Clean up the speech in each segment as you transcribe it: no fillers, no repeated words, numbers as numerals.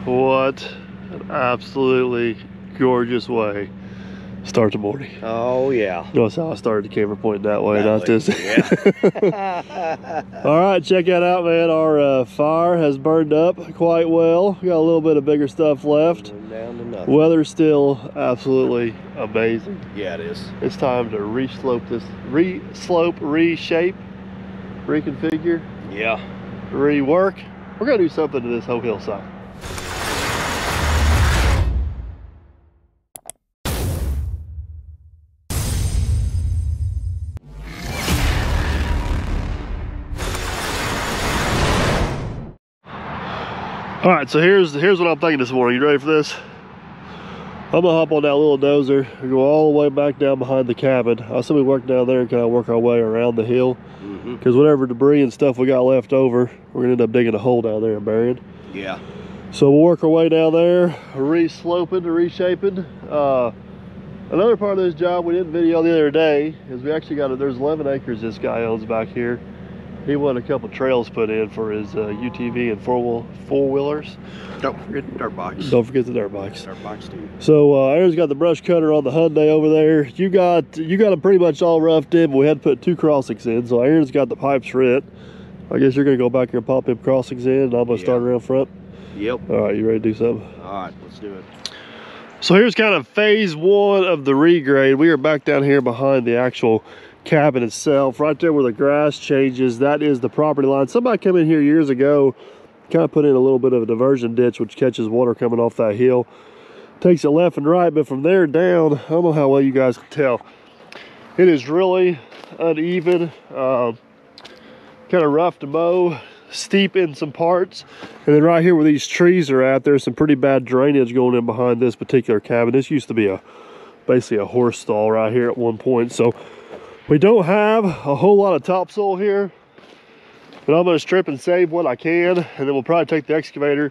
what an absolutely gorgeous way to start the morning. Oh yeah. Notice how I started the camera pointing that way, not this. Yeah. All right, check that out, man. Our fire has burned up quite well. We got a little bit of bigger stuff left. Down to nothing. Weather's still absolutely amazing. Yeah, it is. It's time to reslope this, reshape, reconfigure, Yeah. rework. We're gonna do something to this whole hillside. All right, so here's what I'm thinking this morning. You ready for this? I'm gonna hop on that little dozer and go all the way back down behind the cabin. I'll still be working down there and kind of work our way around the hill. Because whatever debris and stuff we got left over, we're gonna end up digging a hole down there and burying. Yeah. So we'll work our way down there, re-sloping, reshaping. Another part of this job we didn't video the other day is we actually there's 11 acres this guy owns back here. He wanted a couple trails put in for his UTV and four-wheelers. Don't forget the dirt bikes. Don't forget the dirt bikes. Dirt bikes too. So Aaron's got the brush cutter on the Hyundai over there. You got them pretty much all roughed in, but we had to put 2 crossings in. So Aaron's got the pipes for it. I guess you're gonna go back here and pop them crossings in, and I'm gonna start around front. Yep. All right, you ready to do something? All right, let's do it. So here's kind of phase 1 of the regrade. We are back down here behind the actual cabin itself, right there where the grass changes. That is the property line. Somebody came in here years ago, kind of put in a little bit of a diversion ditch which catches water coming off that hill, takes it left and right, but from there down, I don't know how well you guys can tell, it is really uneven, kind of rough to mow, steep in some parts. And then right here where these trees are at, there's some pretty bad drainage going in behind this particular cabin. This used to be basically a horse stall right here at one point. So we don't have a whole lot of topsoil here, but I'm gonna strip and save what I can, and then we'll probably take the excavator,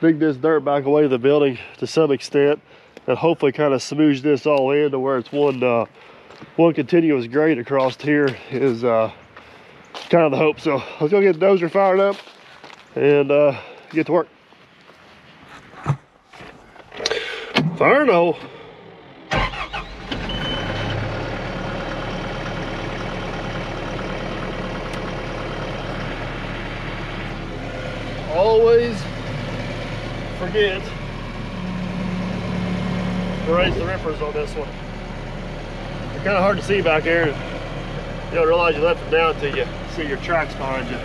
dig this dirt back away to the building to some extent, and hopefully kind of smooth this all in to where it's one continuous grade across here is kind of the hope. So let's go get the dozer fired up and get to work. Fire in the hole. Always forget to raise the rippers on this one. They're kind of hard to see back there. You don't realize you left them down until you see your tracks behind you.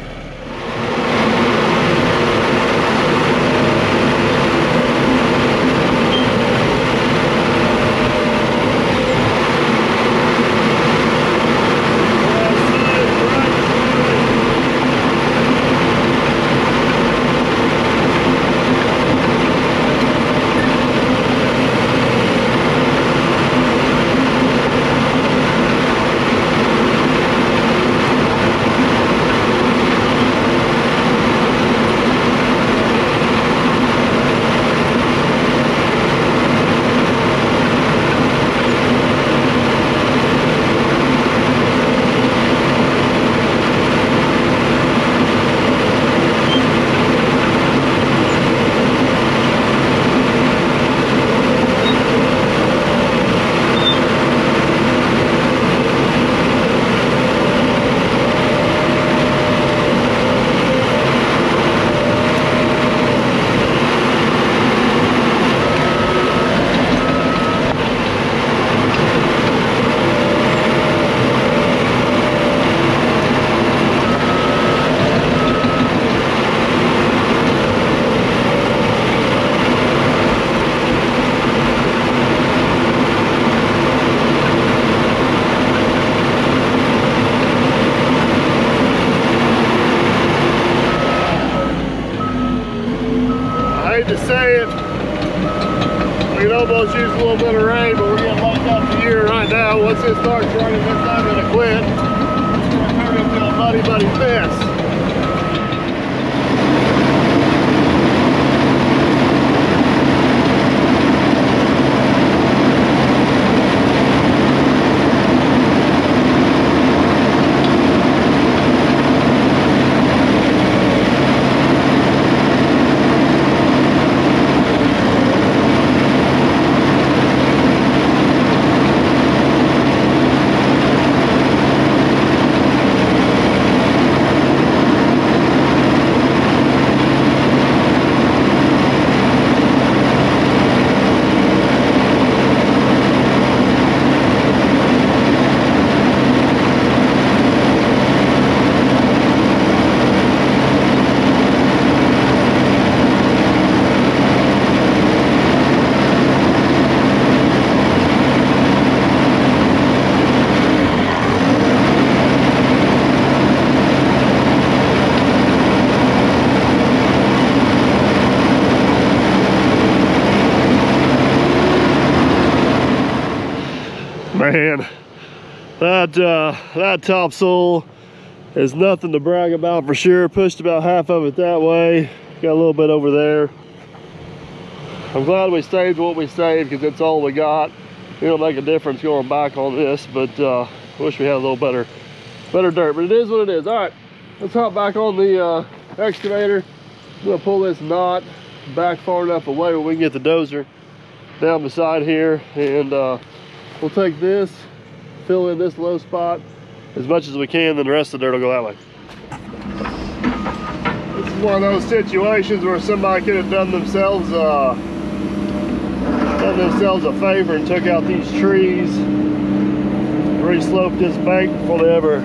To say it, we could almost use a little bit of rain, but we're getting locked up the year right now. Once it starts raining, it's not going to quit. It's going to turn into a muddy mess. man, that topsoil is nothing to brag about for sure. Pushed about half of it that way, got a little bit over there. I'm glad we saved what we saved because it's all we got. It'll make a difference going back on this, but wish we had a little better dirt, but it is what it is. All right, let's hop back on the excavator. I'm gonna pull this knot back far enough away where we can get the dozer down beside here, and we'll take this, fill in this low spot as much as we can, then the rest of the dirt will go that way. This is one of those situations where somebody could have done themselves a favor and took out these trees, re-sloped this bank before they ever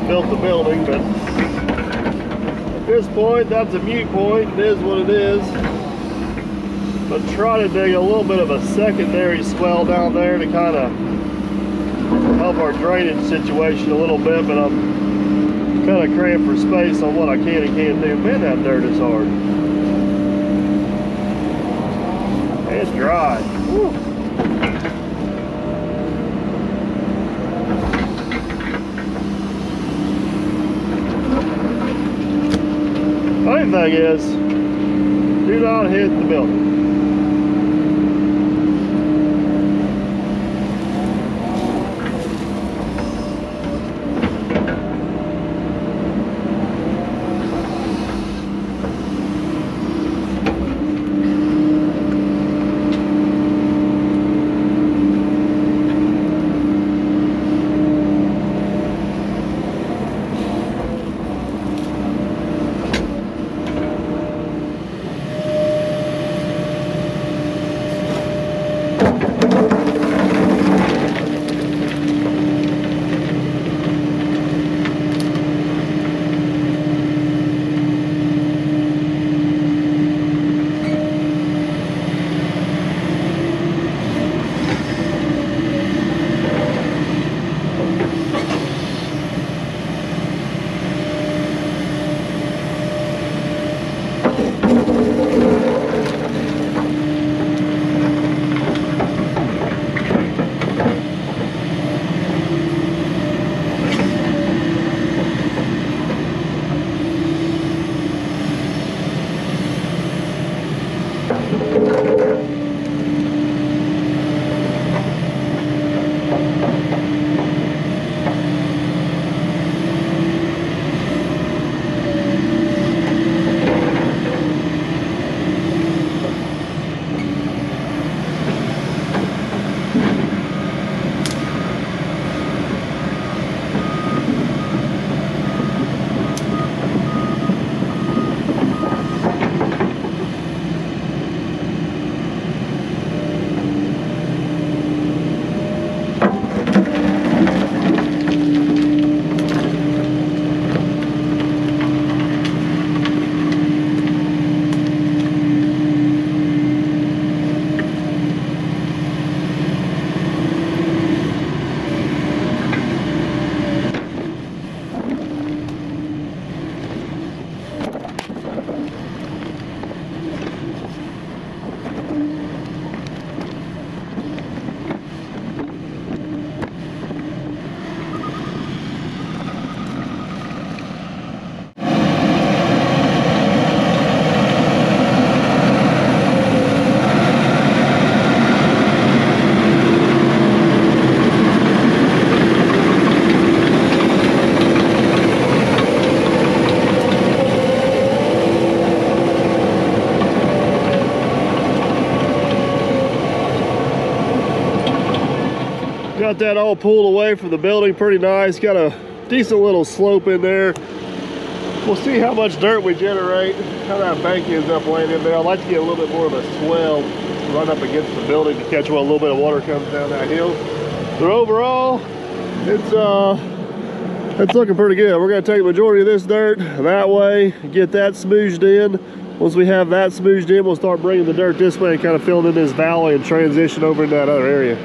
built the building, but at this point, that's a mute point. It is what it is. But try to dig a little bit of a secondary swell down there to kind of help our drainage situation a little bit, but I'm kind of cramped for space on what I can and can't do. Man, that dirt is hard. It's dry. Woo. Main thing is, do not hit the building. Got that all pulled away from the building, pretty nice. Got a decent little slope in there. We'll see how much dirt we generate, how that bank ends up laying in there. I'd like to get a little bit more of a swell run up against the building to catch what a little bit of water comes down that hill. But overall, it's looking pretty good. We're gonna take the majority of this dirt that way, get that smooshed in. Once we have that smooshed in, we'll start bringing the dirt this way and kind of filling in this valley and transition over into that other area.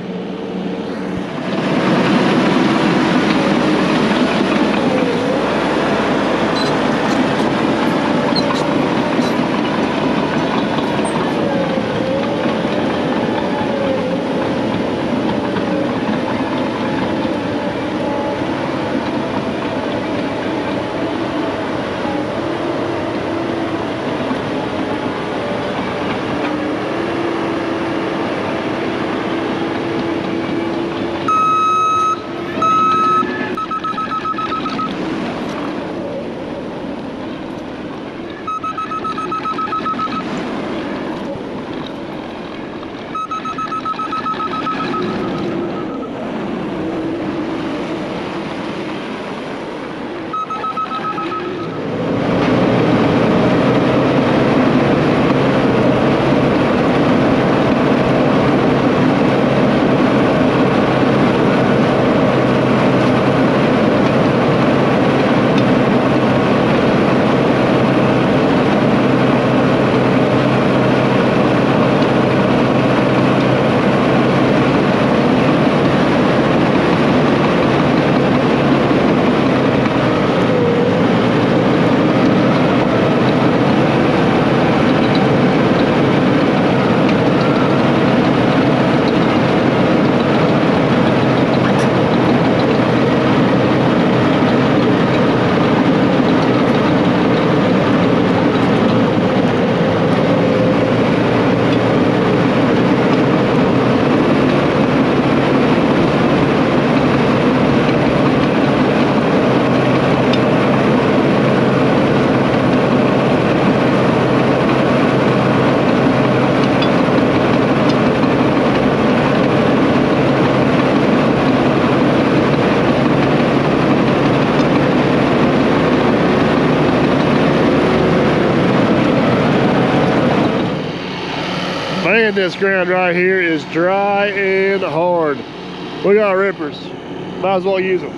Man, this ground right here is dry and hard. We got rippers. Might as well use them.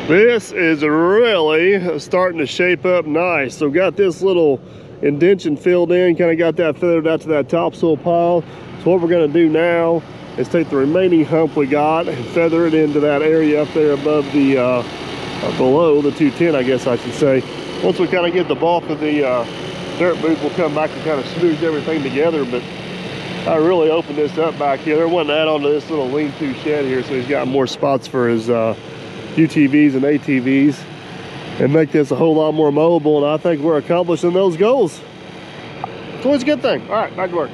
This is really starting to shape up nice. So got this little indention filled in, kind of got that feathered out to that topsoil pile. So what we're going to do now is take the remaining hump we got and feather it into that area up there above the below the 210, I guess I should say. Once we kind of get the bulk of the dirt booth, we'll come back and kind of smooth everything together. But I really opened this up back here. There wasn't add on to this little lean-to shed here, so he's got more spots for his UTVs and ATVs and make this a whole lot more mowable, and I think we're accomplishing those goals. It's always a good thing. All right, back to work.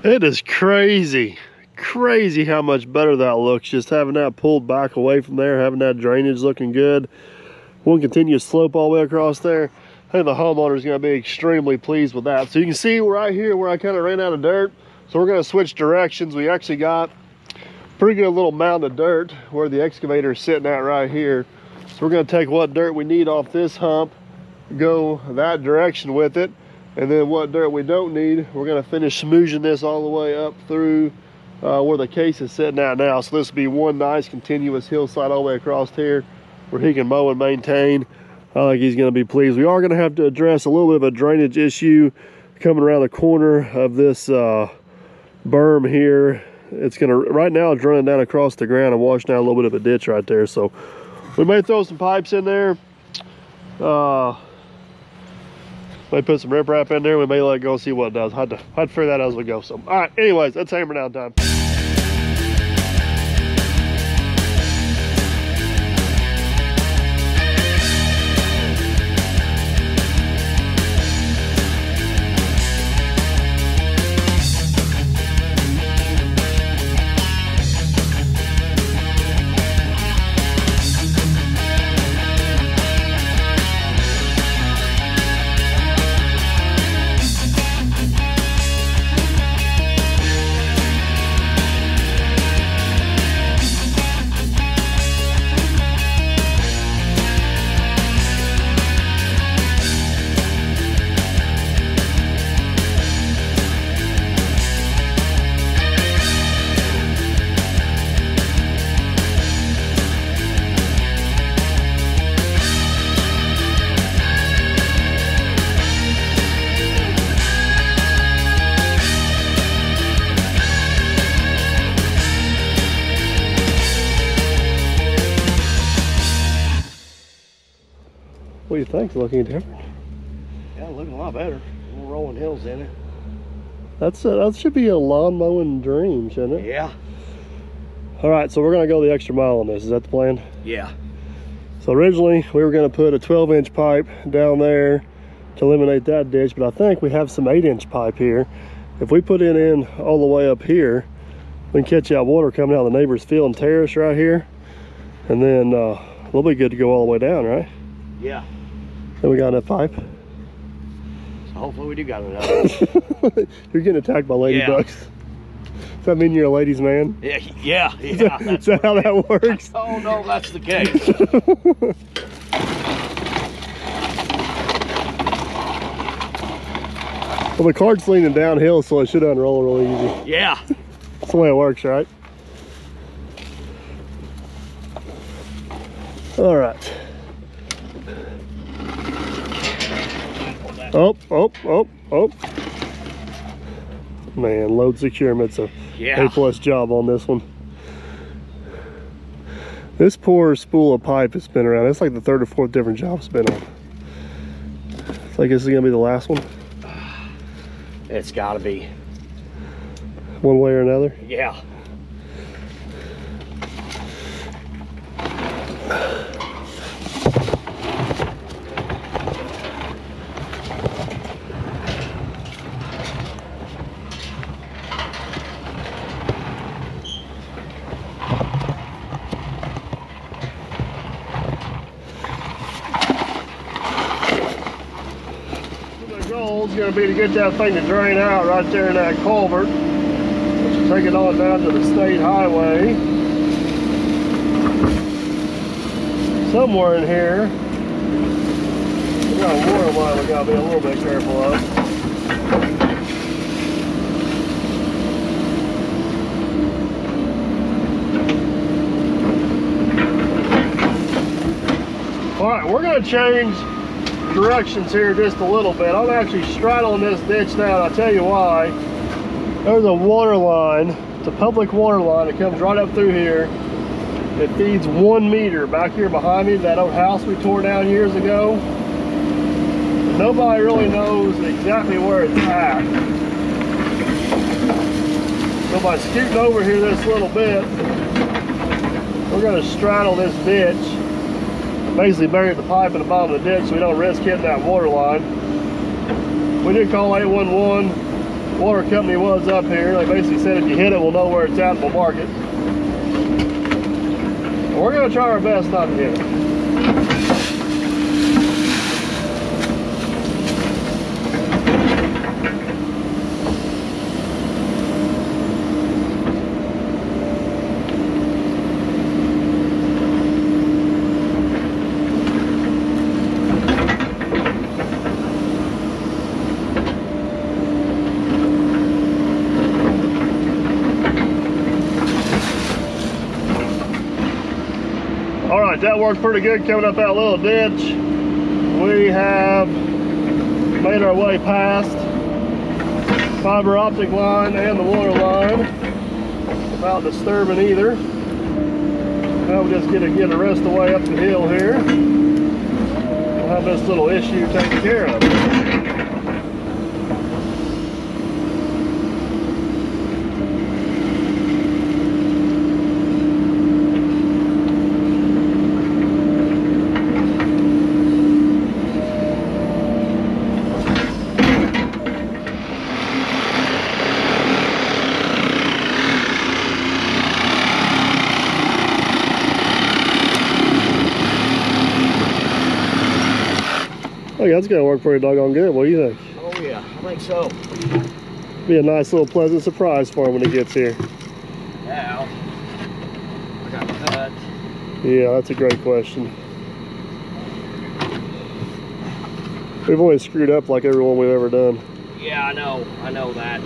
It is crazy how much better that looks, just having that pulled back away from there, having that drainage looking good. One continuous slope all the way across there. I think the homeowner is going to be extremely pleased with that. So you can see right here where I kind of ran out of dirt. So we're going to switch directions. We actually got pretty good little mound of dirt where the excavator is sitting at right here. So we're going to take what dirt we need off this hump, go that direction with it, and then what dirt we don't need, we're going to finish smooshing this all the way up through where the case is sitting at now. So this will be one nice continuous hillside all the way across here where he can mow and maintain. I think he's going to be pleased. We are going to have to address a little bit of a drainage issue coming around the corner of this berm here. It's going to, right now it's running down across the ground and washing out a little bit of a ditch right there. So we may throw some pipes in there. May put some riprap in there. We may let it go and see what it does. I'd figure that out as we go. So, all right, anyways, that's hammer down time. What do you think? Looking different? Yeah, looking a lot better. More rolling hills in it. That should be a lawn mowing dream, shouldn't it? Yeah. All right, so we're gonna go the extra mile on this. Is that the plan? Yeah. So originally we were gonna put a 12-inch pipe down there to eliminate that ditch, but I think we have some 8-inch pipe here. If we put it in all the way up here, we can catch that water coming out of the neighbor's field and terrace right here, and then we'll be good to go all the way down, right? Yeah. Then we got enough pipe. So hopefully we do got enough. You're getting attacked by ladybugs. Does that mean you're a ladies' man? Yeah. Is that how that works? Oh no, that's the case. Well, the cart's leaning downhill, so it should unroll really easy. Yeah. That's the way it works, right? All right. Oh. Man, load securement's a A+ job on this one. This poor spool of pipe has been around. It's like the 3rd or 4th different job it's been on. So I guess this is gonna be the last one. It's gotta be. One way or another? Yeah. Goal's going to be to get that thing to drain out right there in that culvert, which will take it on down to the state highway. Somewhere in here, we got a water line we got to be a little bit careful of. All right, we're going to change directions here just a little bit. I'm actually straddling this ditch now, and I'll tell you why. There's a water line. It's a public water line. It comes right up through here. It feeds 1 meter back here behind me, that old house we tore down years ago. Nobody really knows exactly where it's at. So by scooting over here this little bit, we're going to straddle this ditch. Basically buried the pipe in the bottom of the ditch so we don't risk hitting that water line. We did call 811. water company was up here. They basically said if you hit it, we'll know where it's at and we'll mark it. But we're gonna try our best not to hit it. All right, that worked pretty good coming up that little ditch. We have made our way past fiber optic line and the water line without disturbing either. Now we just get the rest of the way up the hill here. We'll have this little issue taken care of. Okay, that's gonna work pretty doggone good. What do you think? Oh yeah, I think so. Be a nice little pleasant surprise for him when he gets here. Now, I got cut. Yeah, that's a great question. We've always screwed up like every one we've ever done. Yeah, I know that.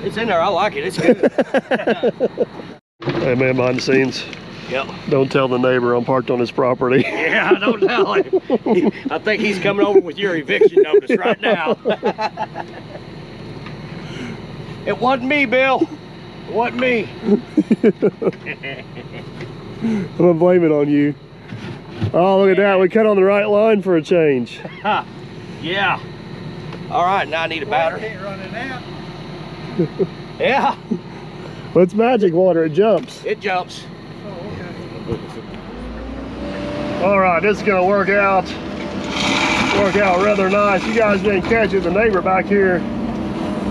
It's in there, I like it, it's good. Hey man, behind the scenes. Yep. Don't tell the neighbor I'm parked on his property. Yeah, don't tell him. I think he's coming over with your eviction notice right now. It wasn't me, Bill. It wasn't me. I'm gonna blame it on you. Oh, look at that. We cut on the right line for a change. Yeah. All right, now I need a battery. Can't run it out. Yeah. Well, it's magic water. It jumps. It jumps. Oh, okay. All right, this is gonna work out rather nice. You guys didn't catch it. The neighbor back here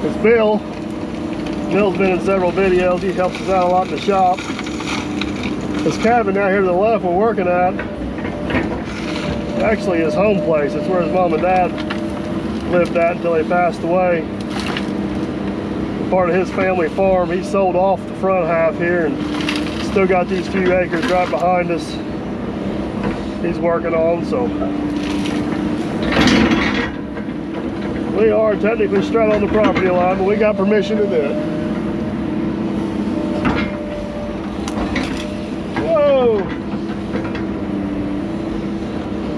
is Bill. Bill's been in several videos. He helps us out a lot in the shop. This cabin down here to the left we're working at, actually his home place. It's where his mom and dad lived at until they passed away. Part of his family farm. He sold off the front half here and still got these few acres right behind us he's working on. So we are technically straight on the property line, but we got permission to do it. Whoa!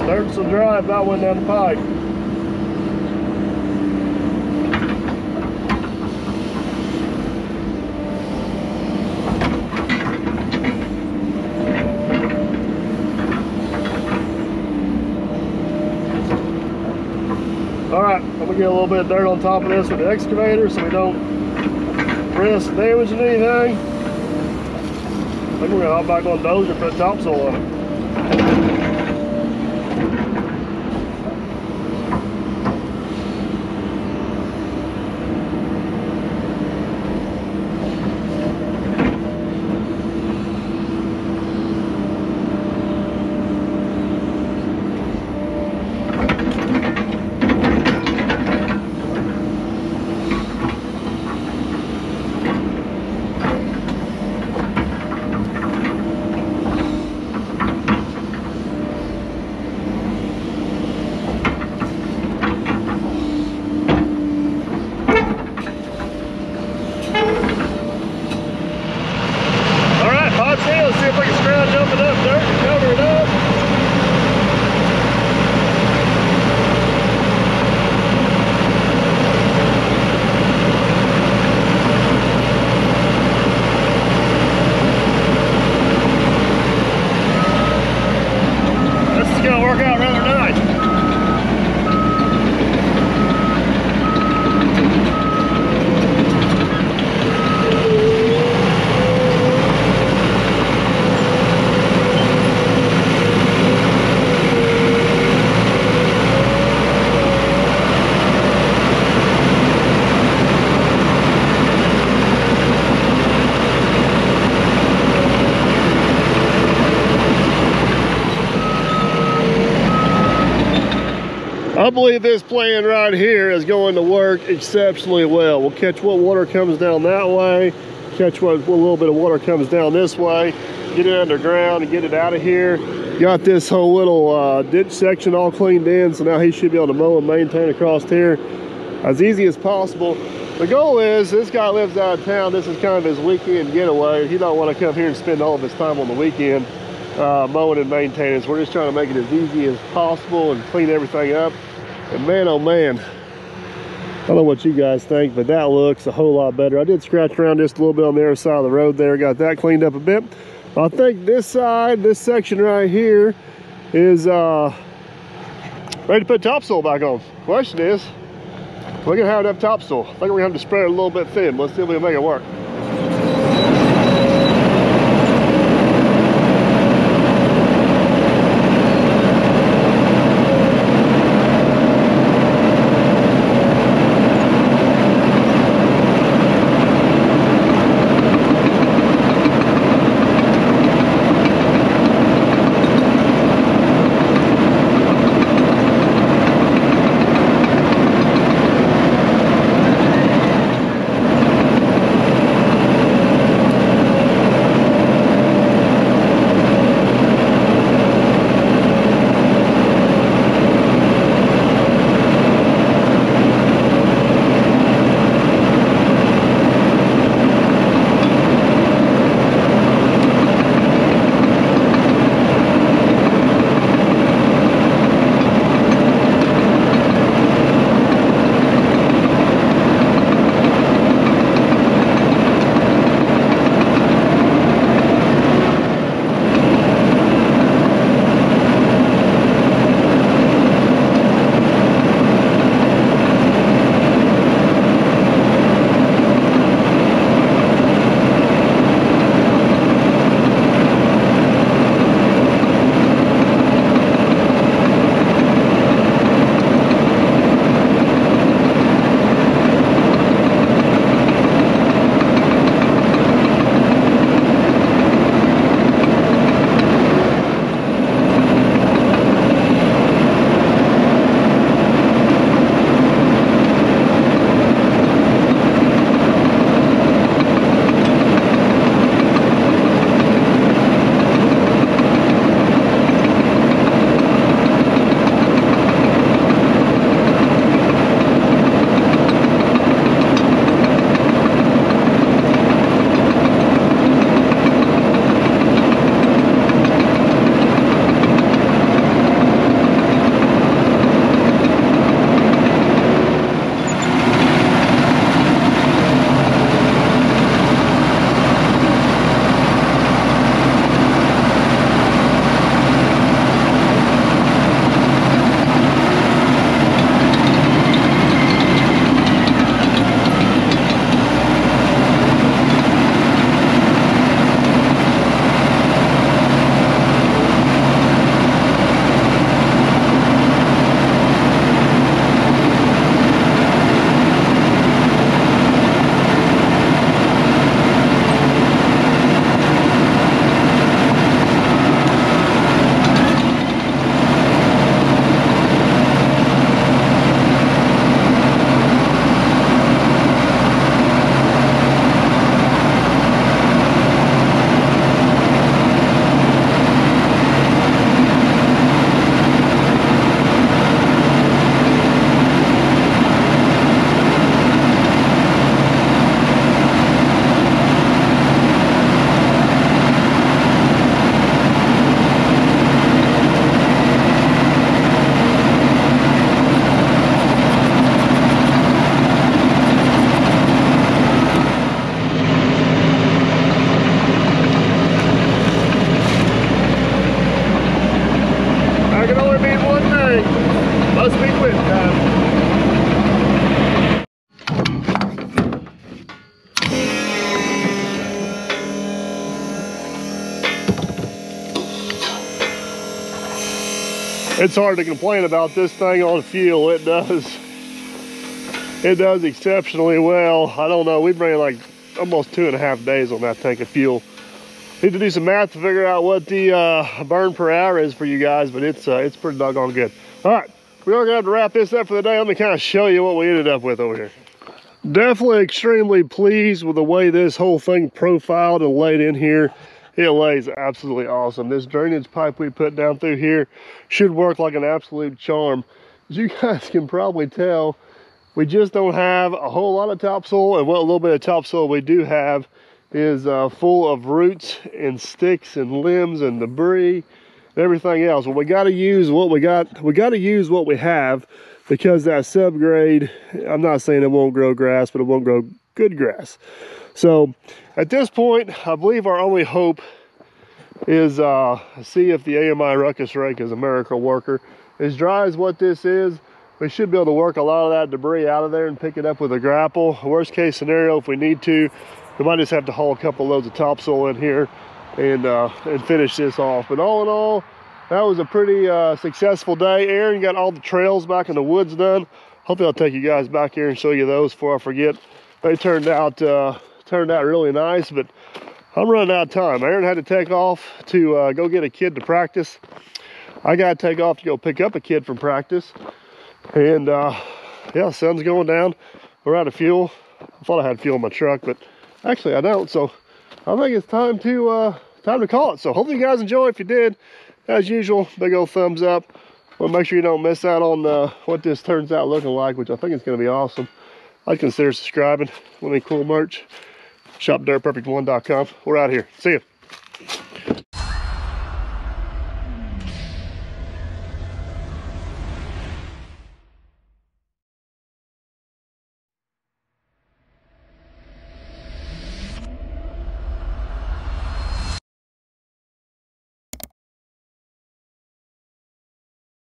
There's some drive that went down the pipe. Alright, I'm gonna get a little bit of dirt on top of this with the excavator so we don't risk damaging anything. I think we're gonna hop back on dozer and put topsoil on it. Let's see if we can scrounge up enough dirt to cover it up. This is going to work out rather nice. I believe this plan right here is going to work exceptionally well. We'll catch what water comes down that way, catch what little bit of water comes down this way, get it underground and get it out of here. Got this whole little ditch section all cleaned in, so now he should be able to mow and maintain across here as easy as possible. The goal is, this guy lives out of town. This is kind of his weekend getaway. He don't want to come here and spend all of his time on the weekend mowing and maintaining. So we're just trying to make it as easy as possible and clean everything up. And man, oh man, I don't know what you guys think, but that looks a whole lot better. I did scratch around just a little bit on the other side of the road there, got that cleaned up a bit. I think this side, this section right here is ready to put topsoil back on. Question is, we're gonna have enough topsoil. I think we're gonna have to spread it a little bit thin. Let's see if we can make it work. It's hard to complain about this thing on fuel. It does exceptionally well. I don't know, we ran like almost 2.5 days on that tank of fuel. Need to do some math to figure out what the burn per hour is for you guys, but it's pretty doggone good. All right, we are gonna have to wrap this up for the day. Let me kind of show you what we ended up with over here. Definitely extremely pleased with the way this whole thing profiled and laid in here. It lays absolutely awesome. This drainage pipe we put down through here should work like an absolute charm. As you guys can probably tell, we just don't have a whole lot of topsoil, and what little bit of topsoil we do have is full of roots and sticks and limbs and debris and everything else. Well, we got to use what we got. We got to use what we have, because that subgrade, I'm not saying it won't grow grass, but it won't grow good grass. So at this point, I believe our only hope is see if the AMI ruckus rake is a miracle worker. As dry as what this is, we should be able to work a lot of that debris out of there and pick it up with a grapple. Worst case scenario, if we need to, we might just have to haul a couple loads of topsoil in here and finish this off. But all in all, that was a pretty successful day. Aaron got all the trails back in the woods done. Hopefully I'll take you guys back here and show you those before I forget. They turned out really nice, but I'm running out of time. Aaron had to take off to go get a kid to practice. I got to take off to go pick up a kid from practice. And yeah, sun's going down. We're out of fuel. I thought I had fuel in my truck, but actually I don't. So I think it's time to call it. So hopefully you guys enjoy. If you did, as usual, big old thumbs up. Well, make sure you don't miss out on what this turns out looking like, which I think is going to be awesome. I'd consider subscribing. Want any cool merch? ShopDirtPerfect1.com. We're out here. See you.